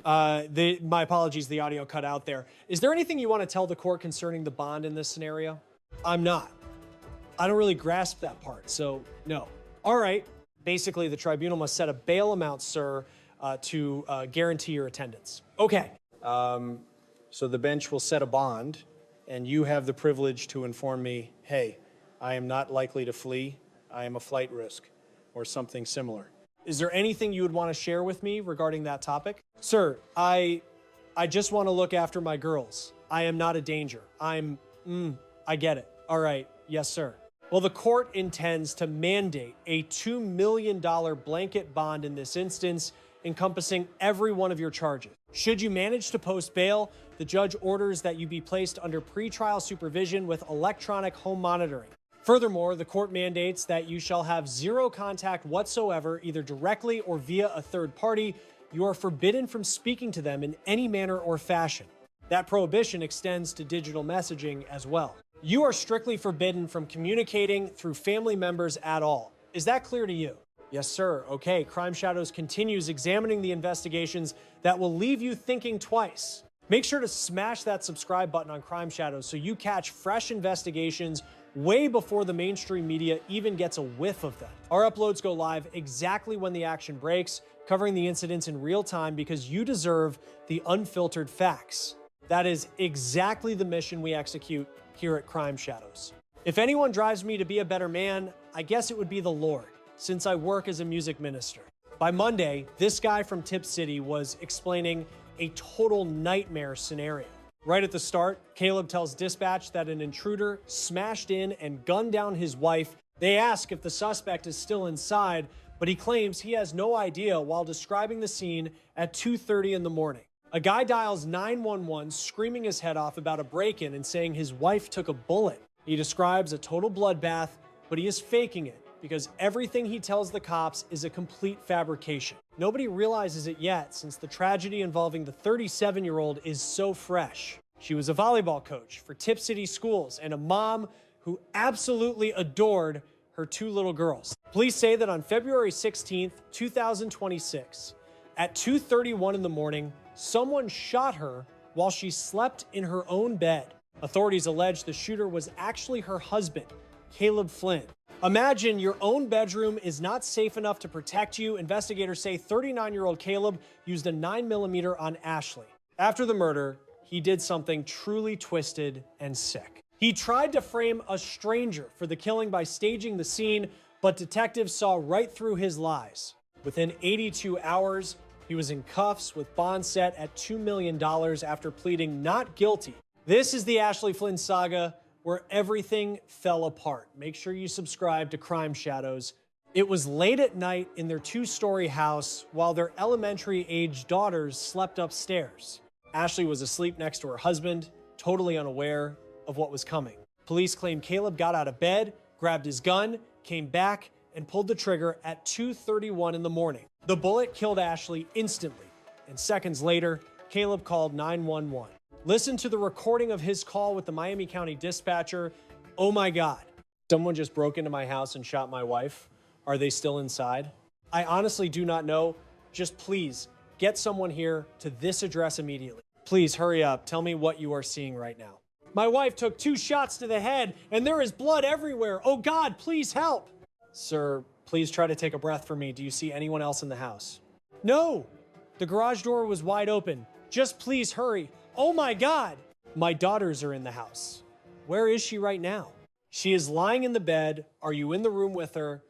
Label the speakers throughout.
Speaker 1: My apologies, the audio cut out there. Is there anything you want to tell the court concerning the bond in this scenario? I'm not. I don't really grasp that part, so no. All right. Basically, the tribunal must set a bail amount, sir, to guarantee your attendance. Okay. So the bench will set a bond, and you have the privilege to inform me, hey, I am not likely to flee. I am a flight risk, or something similar. Is there anything you would want to share with me regarding that topic? Sir, I just want to look after my girls. I am not a danger. I get it. All right. Yes, sir. Well, the court intends to mandate a $2 million blanket bond in this instance, encompassing every one of your charges. Should you manage to post bail, the judge orders that you be placed under pretrial supervision with electronic home monitoring. Furthermore, the court mandates that you shall have zero contact whatsoever, either directly or via a third party. You are forbidden from speaking to them in any manner or fashion. That prohibition extends to digital messaging as well. You are strictly forbidden from communicating through family members at all. Is that clear to you? Yes, sir. Okay, Crime Shadows continues examining the investigations that will leave you thinking twice. Make sure to smash that subscribe button on Crime Shadows so you catch fresh investigations way before the mainstream media even gets a whiff of them. Our uploads go live exactly when the action breaks, covering the incidents in real time because you deserve the unfiltered facts. That is exactly the mission we execute here at Crime Shadows. If anyone drives me to be a better man, I guess it would be the Lord, since I work as a music minister. By Monday, this guy from Tip City was explaining a total nightmare scenario. Right at the start, Caleb tells dispatch that an intruder smashed in and gunned down his wife. They ask if the suspect is still inside, but he claims he has no idea while describing the scene at 2:30 in the morning. A guy dials 911 screaming his head off about a break-in and saying his wife took a bullet. He describes a total bloodbath, but he is faking it because everything he tells the cops is a complete fabrication. Nobody realizes it yet since the tragedy involving the 37-year-old is so fresh. She was a volleyball coach for Tip City schools and a mom who absolutely adored her two little girls. Police say that on February 16th, 2026, at 2:31 in the morning, someone shot her while she slept in her own bed. Authorities allege the shooter was actually her husband, Caleb Flynn. Imagine your own bedroom is not safe enough to protect you. Investigators say 39-year-old Caleb used a 9mm on Ashley. After the murder, he did something truly twisted and sick. He tried to frame a stranger for the killing by staging the scene, but detectives saw right through his lies. Within 82 hours, he was in cuffs with bond set at $2 million after pleading not guilty. This is the Ashley Flynn saga where everything fell apart. Make sure you subscribe to Crime Shadows. It was late at night in their two-story house while their elementary-age daughters slept upstairs. Ashley was asleep next to her husband, totally unaware of what was coming. Police claim Caleb got out of bed, grabbed his gun, came back, and pulled the trigger at 2:31 in the morning. The bullet killed Ashley instantly, and seconds later, Caleb called 911. Listen to the recording of his call with the Miami County dispatcher. Oh my God, someone just broke into my house and shot my wife. Are they still inside? I honestly do not know. Just please get someone here to this address immediately. Please hurry up. Tell me what you are seeing right now. My wife took 2 shots to the head and there is blood everywhere. Oh God, please help. Sir, please try to take a breath for me. Do you see anyone else in the house? No, the garage door was wide open. Just please hurry. Oh my God! My daughters are in the house. Where is she right now? She is lying in the bed. Are you in the room with her?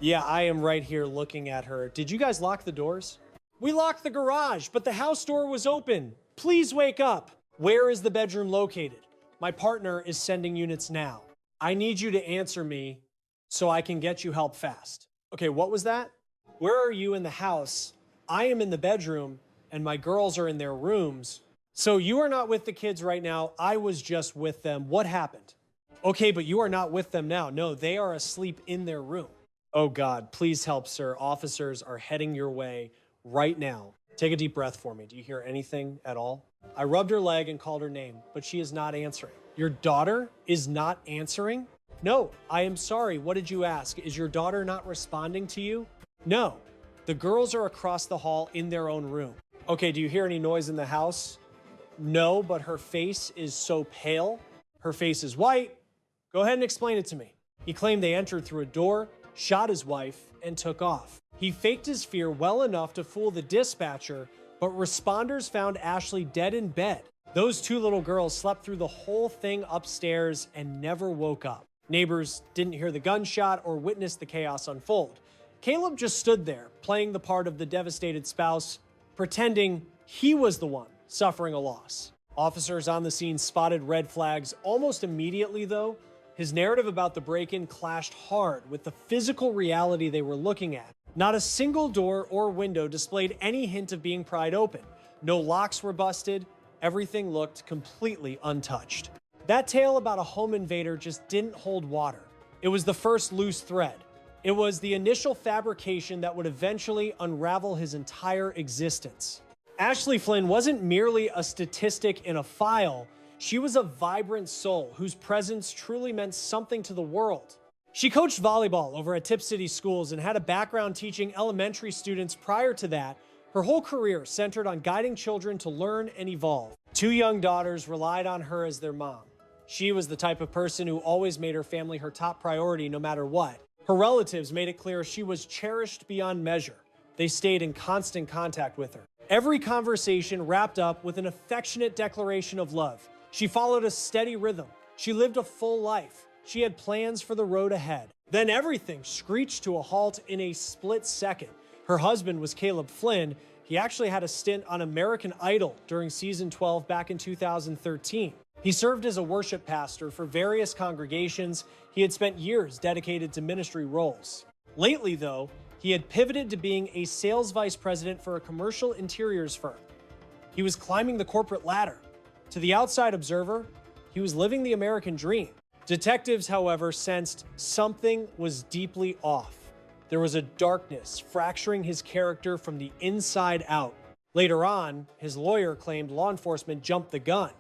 Speaker 1: Yeah, I am right here looking at her. Did you guys lock the doors? We locked the garage, but the house door was open. Please wake up. Where is the bedroom located? My partner is sending units now. I need you to answer me so I can get you help fast. Okay, what was that? Where are you in the house? I am in the bedroom and my girls are in their rooms. So you are not with the kids right now. I was just with them. What happened? Okay, but you are not with them now. No, they are asleep in their room. Oh God, please help, sir. Officers are heading your way right now. Take a deep breath for me. Do you hear anything at all? I rubbed her leg and called her name, but she is not answering. Your daughter is not answering? No, I am sorry. What did you ask? Is your daughter not responding to you? No, the girls are across the hall in their own room. Okay, do you hear any noise in the house? No, but her face is so pale. Her face is white. Go ahead and explain it to me. He claimed they entered through a door, shot his wife, and took off. He faked his fear well enough to fool the dispatcher, but responders found Ashley dead in bed. Those two little girls slept through the whole thing upstairs and never woke up. Neighbors didn't hear the gunshot or witness the chaos unfold. Caleb just stood there, playing the part of the devastated spouse, pretending he was the one suffering a loss. Officers on the scene spotted red flags almost immediately, though. His narrative about the break-in clashed hard with the physical reality they were looking at. Not a single door or window displayed any hint of being pried open. No locks were busted. Everything looked completely untouched. That tale about a home invader just didn't hold water. It was the first loose thread. It was the initial fabrication that would eventually unravel his entire existence. Ashley Flynn wasn't merely a statistic in a file. She was a vibrant soul whose presence truly meant something to the world. She coached volleyball over at Tip City schools and had a background teaching elementary students prior to that. Her whole career centered on guiding children to learn and evolve. Two young daughters relied on her as their mom. She was the type of person who always made her family her top priority no matter what. Her relatives made it clear she was cherished beyond measure. They stayed in constant contact with her. Every conversation wrapped up with an affectionate declaration of love. She followed a steady rhythm. She lived a full life. She had plans for the road ahead. Then everything screeched to a halt in a split second. Her husband was Caleb Flynn. He actually had a stint on American Idol during season 12 back in 2013. He served as a worship pastor for various congregations. He had spent years dedicated to ministry roles. Lately, though, he had pivoted to being a sales vice president for a commercial interiors firm. He was climbing the corporate ladder. To the outside observer, he was living the American dream. Detectives, however, sensed something was deeply off. There was a darkness fracturing his character from the inside out. Later on, his lawyer claimed law enforcement jumped the gun.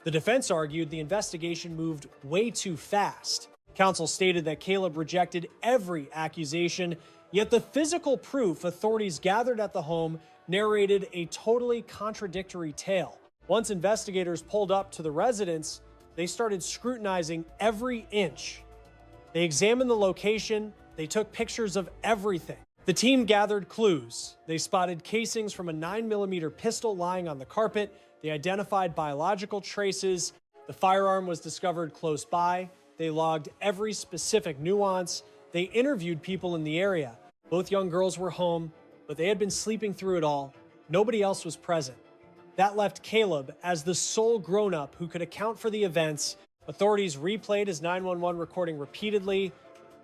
Speaker 1: The defense argued the investigation moved way too fast. Counsel stated that Caleb rejected every accusation, yet the physical proof authorities gathered at the home narrated a totally contradictory tale. Once investigators pulled up to the residence, they started scrutinizing every inch. They examined the location. They took pictures of everything. The team gathered clues. They spotted casings from a 9mm pistol lying on the carpet. They identified biological traces. The firearm was discovered close by. They logged every specific nuance. They interviewed people in the area. Both young girls were home, but they had been sleeping through it all. Nobody else was present. That left Caleb as the sole grown-up who could account for the events. Authorities replayed his 911 recording repeatedly.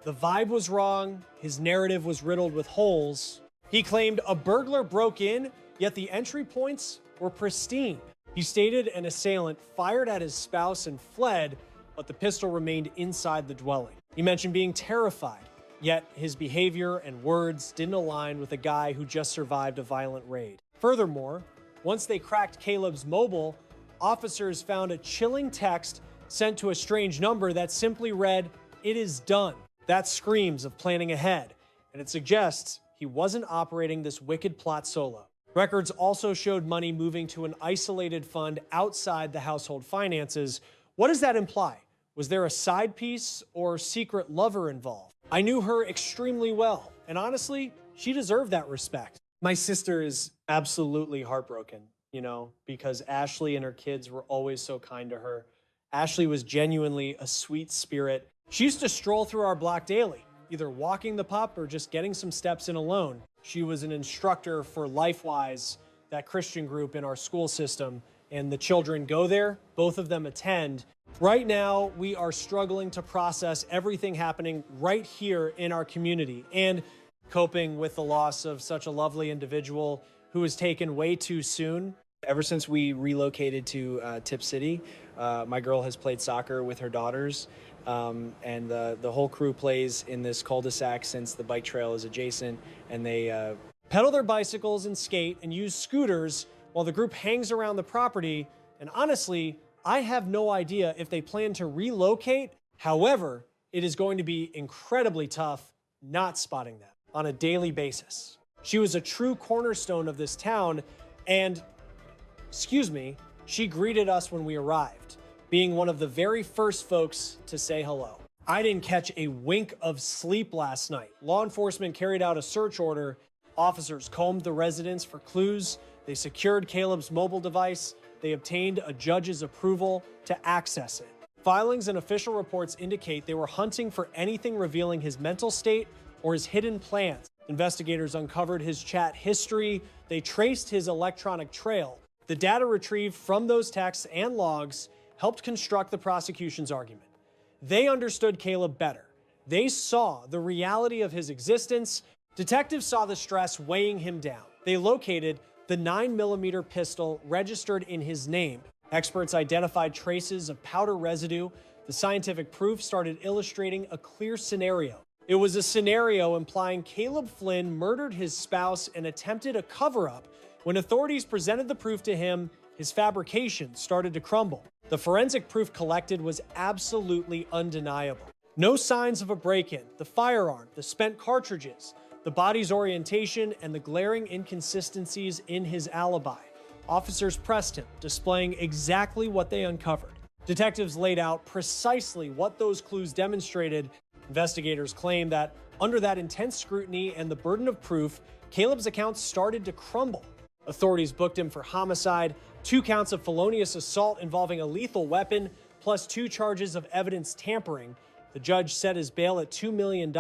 Speaker 1: The vibe was wrong. His narrative was riddled with holes. He claimed a burglar broke in, yet the entry points were pristine. He stated an assailant fired at his spouse and fled, but the pistol remained inside the dwelling. He mentioned being terrified, yet his behavior and words didn't align with a guy who just survived a violent raid. Furthermore, once they cracked Caleb's mobile, officers found a chilling text sent to a strange number that simply read, "It is done." That screams of planning ahead, and it suggests he wasn't operating this wicked plot solo. Records also showed money moving to an isolated fund outside the household finances. What does that imply? Was there a side piece or secret lover involved? I knew her extremely well, and honestly, she deserved that respect. My sister is absolutely heartbroken, because Ashley and her kids were always so kind to her. Ashley was genuinely a sweet spirit. She used to stroll through our block daily, either walking the pup or just getting some steps in alone. She was an instructor for LifeWise, that Christian group in our school system, and the children go there, both of them attend. Right now, we are struggling to process everything happening right here in our community and coping with the loss of such a lovely individual who was taken way too soon.
Speaker 2: Ever since we relocated to Tip City, my girl has played soccer with her daughters, and the whole crew plays in this cul-de-sac since the bike trail is adjacent, and they
Speaker 1: pedal their bicycles and skate and use scooters while the group hangs around the property. And honestly, I have no idea if they plan to relocate. However, it is going to be incredibly tough not spotting them on a daily basis. She was a true cornerstone of this town, And, excuse me, she greeted us when we arrived, being one of the very first folks to say hello. I didn't catch a wink of sleep last night. Law enforcement carried out a search order. Officers combed the residence for clues. They secured Caleb's mobile device. They obtained a judge's approval to access it. Filings and official reports indicate they were hunting for anything revealing his mental state or his hidden plans. Investigators uncovered his chat history. They traced his electronic trail. The data retrieved from those texts and logs helped construct the prosecution's argument. They understood Caleb better. They saw the reality of his existence. Detectives saw the stress weighing him down. They located the 9mm pistol registered in his name. Experts identified traces of powder residue. The scientific proof started illustrating a clear scenario. It was a scenario implying Caleb Flynn murdered his spouse and attempted a cover-up. When authorities presented the proof to him, his fabrication started to crumble. The forensic proof collected was absolutely undeniable. No signs of a break-in, the firearm, the spent cartridges, the body's orientation, and the glaring inconsistencies in his alibi. Officers pressed him, displaying exactly what they uncovered. Detectives laid out precisely what those clues demonstrated. Investigators claim that under that intense scrutiny and the burden of proof, Caleb's account started to crumble. Authorities booked him for homicide, 2 counts of felonious assault involving a lethal weapon, plus 2 charges of evidence tampering. The judge set his bail at $2 million.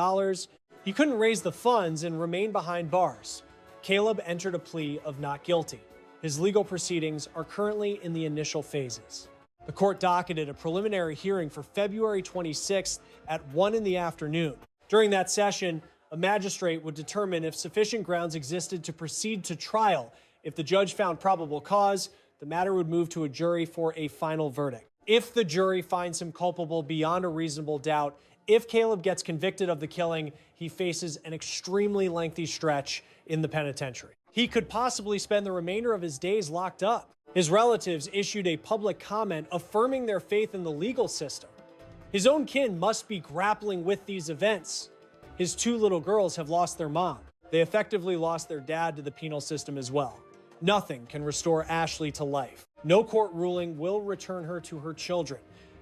Speaker 1: He couldn't raise the funds and remained behind bars. Caleb entered a plea of not guilty. His legal proceedings are currently in the initial phases. The court docketed a preliminary hearing for February 26th at 1 in the afternoon. During that session, a magistrate would determine if sufficient grounds existed to proceed to trial. If the judge found probable cause, the matter would move to a jury for a final verdict. If the jury finds him culpable beyond a reasonable doubt, if Caleb gets convicted of the killing, he faces an extremely lengthy stretch in the penitentiary. He could possibly spend the remainder of his days locked up. His relatives issued a public comment affirming their faith in the legal system. His own kin must be grappling with these events. His 2 little girls have lost their mom. They effectively lost their dad to the penal system as well. Nothing can restore Ashley to life. No court ruling will return her to her children.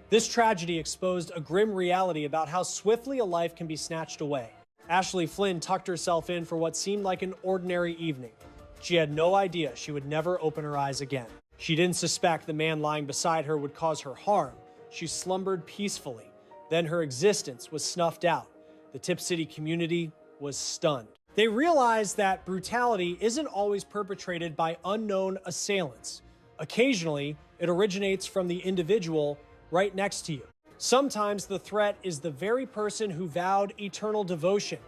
Speaker 1: This tragedy exposed a grim reality about how swiftly a life can be snatched away. Ashley Flynn tucked herself in for what seemed like an ordinary evening. She had no idea she would never open her eyes again. She didn't suspect the man lying beside her would cause her harm. She slumbered peacefully. Then her existence was snuffed out. The Tip City community was stunned. They realized that brutality isn't always perpetrated by unknown assailants. Occasionally, it originates from the individual right next to you. Sometimes the threat is the very person who vowed eternal devotion.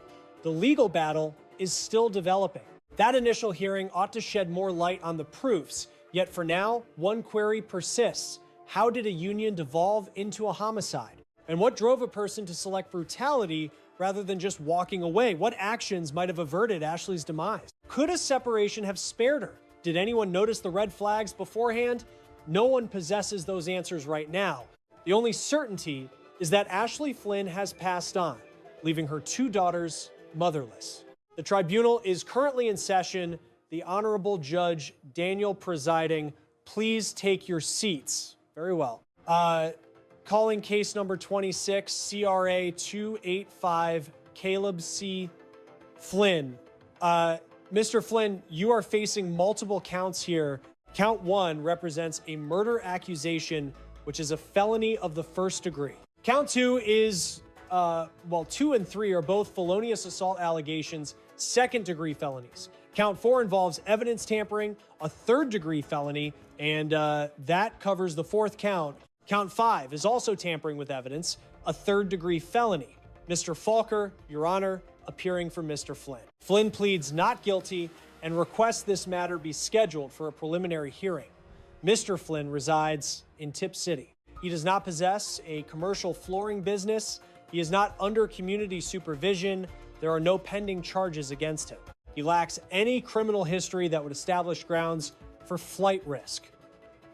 Speaker 1: The legal battle is still developing. That initial hearing ought to shed more light on the proofs, yet for now, one query persists. How did a union devolve into a homicide? And what drove a person to select brutality rather than just walking away? What actions might have averted Ashley's demise? Could a separation have spared her? Did anyone notice the red flags beforehand? No one possesses those answers right now. The only certainty is that Ashley Flynn has passed on, leaving her 2 daughters motherless. The tribunal is currently in session. The Honorable Judge Daniel presiding. Please take your seats. Very well. Calling case number 26, CRA 285, Caleb C. Flynn. Mr. Flynn, you are facing multiple counts here. Count 1 represents a murder accusation, which is a felony of the 1st degree. Count 2 is, 2 and 3 are both felonious assault allegations, 2nd degree felonies. Count 4 involves evidence tampering, a 3rd degree felony, and that covers the 4th count. Count 5 is also tampering with evidence, a 3rd degree felony. Mr. Falker, Your Honor, appearing for Mr. Flynn. Flynn pleads not guilty and requests this matter be scheduled for a preliminary hearing. Mr. Flynn resides in Tip City. He does not possess a commercial flooring business. He is not under community supervision. There are no pending charges against him. He lacks any criminal history that would establish grounds for flight risk.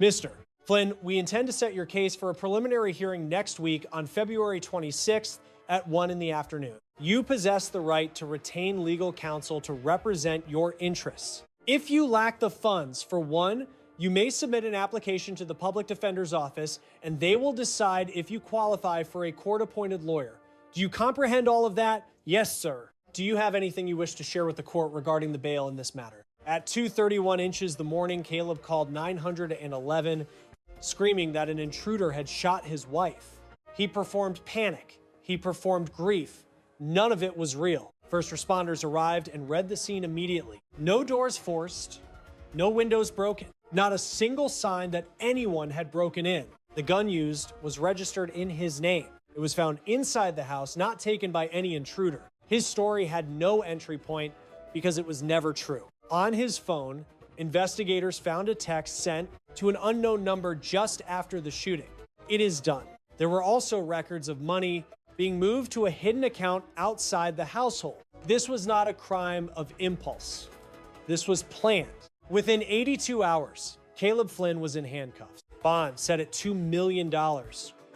Speaker 1: Mr. Flynn, we intend to set your case for a preliminary hearing next week on February 26th at 1 in the afternoon. You possess the right to retain legal counsel to represent your interests. If you lack the funds for one, you may submit an application to the public defender's office and they will decide if you qualify for a court-appointed lawyer. Do you comprehend all of that? Yes, sir. Do you have anything you wish to share with the court regarding the bail in this matter? At 2:31 inches the morning, Caleb called 911, screaming that an intruder had shot his wife. He performed panic. He performed grief. None of it was real. First responders arrived and read the scene immediately. No doors forced, no windows broken, not a single sign that anyone had broken in. The gun used was registered in his name. It was found inside the house, not taken by any intruder. His story had no entry point because it was never true. On his phone, investigators found a text sent to an unknown number just after the shooting. It is done. There were also records of money being moved to a hidden account outside the household. This was not a crime of impulse. This was planned. Within 82 hours, Caleb Flynn was in handcuffs. Bond set at $2 million,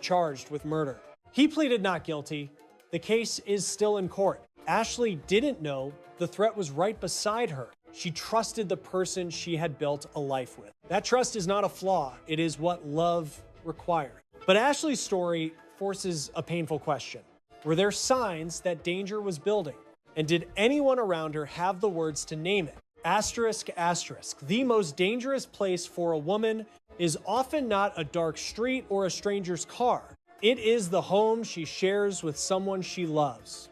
Speaker 1: charged with murder. He pleaded not guilty. The case is still in court. Ashley didn't know the threat was right beside her. She trusted the person she had built a life with. That trust is not a flaw. It is what love required. But Ashley's story forces a painful question. Were there signs that danger was building? And did anyone around her have the words to name it? Asterisk, asterisk. The most dangerous place for a woman is often not a dark street or a stranger's car. It is the home she shares with someone she loves.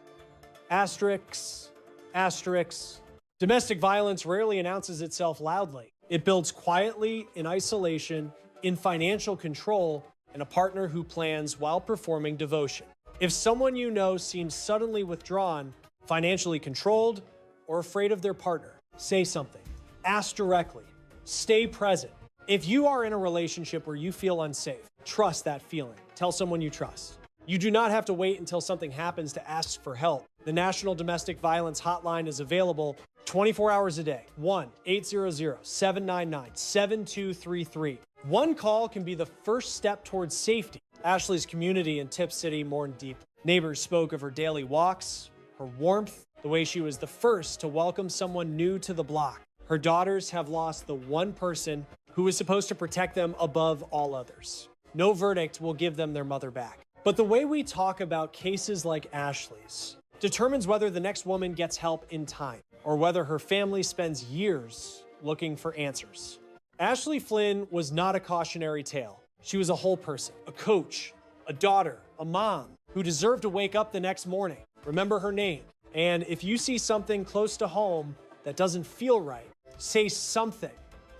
Speaker 1: Asterisks, asterisks. Domestic violence rarely announces itself loudly. It builds quietly, in isolation, in financial control, and a partner who plans while performing devotion. If someone you know seems suddenly withdrawn, financially controlled, or afraid of their partner, say something. Ask directly. Stay present. If you are in a relationship where you feel unsafe, trust that feeling. Tell someone you trust. You do not have to wait until something happens to ask for help. The National Domestic Violence Hotline is available 24 hours a day. 1-800-799-7233. One call can be the first step towards safety. Ashley's community in Tip City mourned deeply. Neighbors spoke of her daily walks, her warmth, the way she was the first to welcome someone new to the block. Her daughters have lost the one person who was supposed to protect them above all others. No verdict will give them their mother back. But the way we talk about cases like Ashley's determines whether the next woman gets help in time or whether her family spends years looking for answers. Ashley Flynn was not a cautionary tale. She was a whole person, a coach, a daughter, a mom who deserved to wake up the next morning, remember her name. And if you see something close to home that doesn't feel right, say something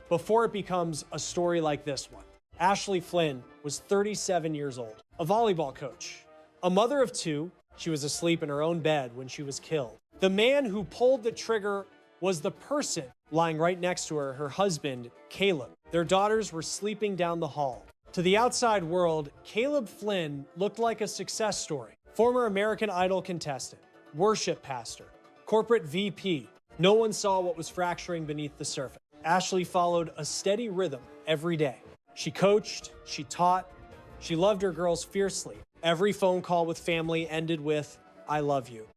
Speaker 1: before it becomes a story like this one. Ashley Flynn was 37 years old, a volleyball coach, a mother of two. She was asleep in her own bed when she was killed. The man who pulled the trigger was the person lying right next to her, her husband, Caleb. Their daughters were sleeping down the hall. To the outside world, Caleb Flynn looked like a success story. Former American Idol contestant, worship pastor, corporate VP. No one saw what was fracturing beneath the surface. Ashley followed a steady rhythm every day. She coached, she taught, she loved her girls fiercely. Every phone call with family ended with, "I love you."